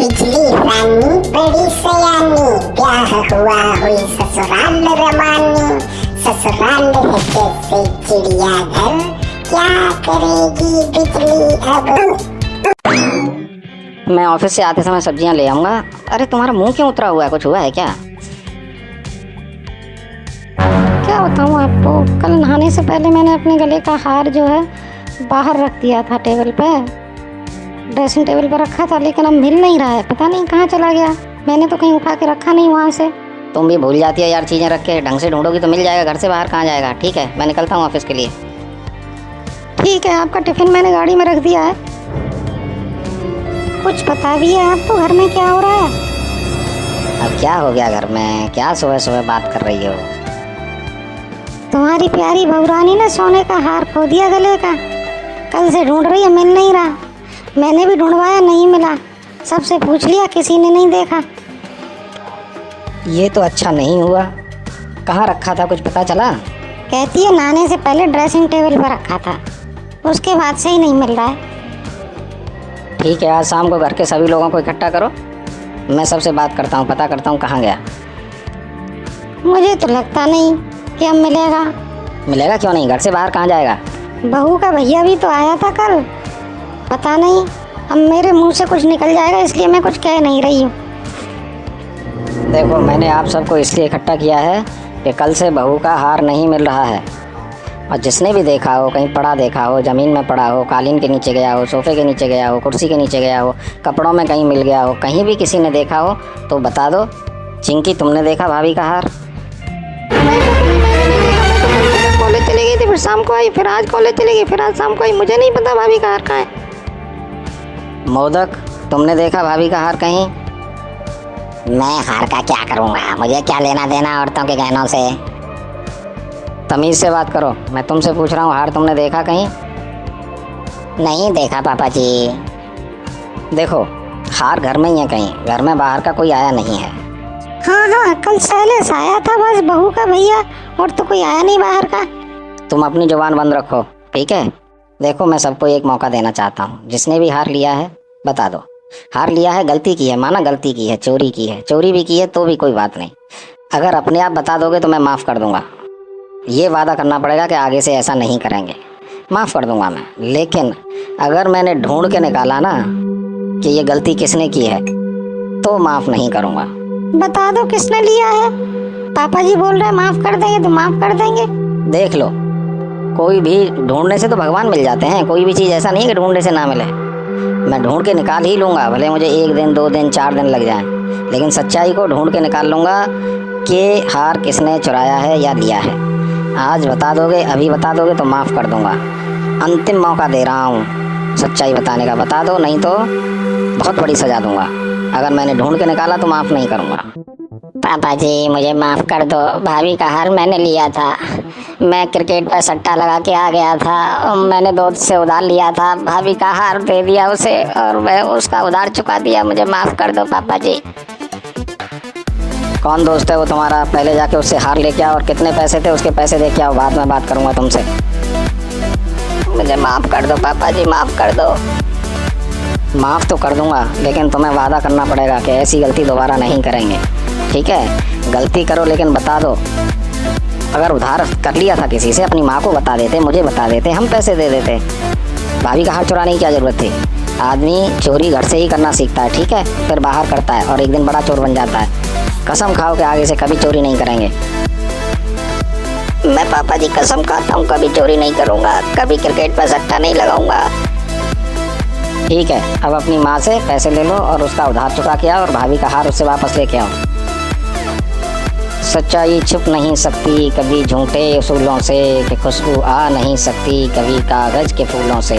पिछली रानी बड़ी सयानी, ब्याह हुआ हुई ससुराल रवानी। ससुराल है जैसे चिड़ियाघर, क्या करेगी बिजली अब। मैं ऑफिस से आते समय सब्जियां ले आऊंगा। अरे तुम्हारा मुंह क्यों उतरा हुआ है, कुछ हुआ है क्या? क्या बताऊँ आपको, कल नहाने से पहले मैंने अपने गले का हार जो है बाहर रख दिया था टेबल पे, ड्रेसिंग टेबल पर रखा था, लेकिन अब मिल नहीं रहा है। पता नहीं कहाँ चला गया। मैंने तो कहीं उठा के रखा नहीं वहाँ से। तुम भी भूल जाती है यार चीज़ें रख के। ढंग से ढूंढोगी तो मिल जाएगा, घर से बाहर कहाँ जाएगा। ठीक है, मैं निकलता हूँ ऑफिस के लिए। ठीक है, आपका टिफिन मैंने गाड़ी में रख दिया है। कुछ पता भी है आपको घर में क्या हो रहा है? अब क्या हो गया घर में? क्या सुबह सुबह बात कर रही हो? तुम्हारी प्यारी बहुरानी ने सोने का हार खो दिया गले का। कल से ढूंढ रही है, मिल नहीं रहा। मैंने भी ढूंढवाया, नहीं मिला। सबसे पूछ लिया, किसी ने नहीं देखा। ये तो अच्छा नहीं हुआ। कहाँ रखा था, कुछ पता चला? कहती है नहाने से पहले ड्रेसिंग टेबल पर रखा था, उसके बाद से ही नहीं मिल रहा है। ठीक है, आज शाम को घर के सभी लोगों को इकट्ठा करो, मैं सबसे बात करता हूँ, पता करता हूँ कहाँ गया। मुझे तो लगता नहीं कि अब मिलेगा। मिलेगा क्यों नहीं, घर से बाहर कहाँ जाएगा? बहू का भैया भी तो आया था कल। पता नहीं, अब मेरे मुंह से कुछ निकल जाएगा, इसलिए मैं कुछ कह नहीं रही हूँ। देखो, मैंने आप सबको इसलिए इकट्ठा किया है कि कल से बहू का हार नहीं मिल रहा है। और जिसने भी देखा हो, कहीं पड़ा देखा हो, ज़मीन में पड़ा हो, कालीन के नीचे गया हो, सोफ़े के नीचे गया हो, कुर्सी के नीचे गया हो, कपड़ों में कहीं मिल गया हो, कहीं भी किसी ने देखा हो तो बता दो। चिंकी, तुमने देखा भाभी का हार? कॉलेज चली गई थी, फिर शाम को आई, फिर आज कॉलेज चली गई, फिर आज शाम को आई। मुझे नहीं पता भाभी का हार कहाँ है। मोदक, तुमने देखा भाभी का हार कहीं? मैं हार का क्या करूँगा, मुझे क्या लेना देना औरतों के गहनों से। तमीज़ से बात करो, मैं तुमसे पूछ रहा हूँ, हार तुमने देखा कहीं? नहीं देखा पापा जी। देखो, हार घर में ही है कहीं, घर में बाहर का कोई आया नहीं है। हाँ, कल शैलेश आया था, बस बहू का भैया, और तो कोई आया नहीं बाहर का। तुम अपनी जुबान बंद रखो, ठीक है? देखो, मैं सबको एक मौका देना चाहता हूँ। जिसने भी हार लिया है बता दो। हार लिया है, गलती की है, माना गलती की है, चोरी की है, चोरी भी की है तो भी कोई बात नहीं। अगर अपने आप बता दोगे तो मैं माफ़ कर दूंगा। ये वादा करना पड़ेगा कि आगे से ऐसा नहीं करेंगे। माफ़ कर दूंगा मैं, लेकिन अगर मैंने ढूंढ के निकाला ना कि ये गलती किसने की है तो माफ़ नहीं करूँगा। बता दो किसने लिया है। पापा जी बोल रहे हैं माफ़ कर देंगे तो माफ़ कर देंगे। देख लो, कोई भी ढूंढने से तो भगवान मिल जाते हैं। कोई भी चीज़ ऐसा नहीं कि ढूंढने से ना मिले। मैं ढूंढ के निकाल ही लूँगा, भले मुझे 1 दिन 2 दिन 4 दिन लग जाएं, लेकिन सच्चाई को ढूंढ के निकाल लूँगा कि हार किसने चुराया है या लिया है। आज बता दोगे, अभी बता दोगे तो माफ़ कर दूँगा। अंतिम मौका दे रहा हूँ सच्चाई बताने का। बता दो, नहीं तो बहुत बड़ी सज़ा दूँगा। अगर मैंने ढूंढ के निकाला तो माफ़ नहीं करूँगा। पापा जी मुझे माफ़ कर दो, भाभी का हार मैंने लिया था। मैं क्रिकेट पर सट्टा लगा के आ गया था, मैंने दोस्त से उधार लिया था, भाभी का हार दे दिया उसे और मैं उसका उधार चुका दिया। मुझे माफ़ कर दो पापा जी। कौन दोस्त है वो तुम्हारा? पहले जाके उससे हार लेके आओ, और कितने पैसे थे उसके पैसे दे के आओ, बाद में बात करूँगा तुमसे। मुझे माफ़ कर दो पापा जी, माफ़ कर दो। माफ़ तो कर दूंगा, लेकिन तुम्हें वादा करना पड़ेगा कि ऐसी गलती दोबारा नहीं करेंगे, ठीक है? गलती करो लेकिन बता दो। अगर उधार कर लिया था किसी से, अपनी माँ को बता देते, मुझे बता देते, हम पैसे दे देते। भाभी का हार चुराने की क्या ज़रूरत थी? आदमी चोरी घर से ही करना सीखता है, ठीक है? फिर बाहर करता है और एक दिन बड़ा चोर बन जाता है। कसम खाओ कि आगे से कभी चोरी नहीं करेंगे। मैं पापा जी कसम खाता हूँ कभी चोरी नहीं करूँगा, कभी क्रिकेट पर सट्टा नहीं लगाऊंगा। ठीक है, अब अपनी माँ से पैसे ले लो और उसका उधार चुका के आओ और भाभी का हार उससे वापस लेके आओ। सच्चाई छुप नहीं सकती कभी झूठे उसूलों से, कि खुशबू आ नहीं सकती कभी कागज़ के फूलों से।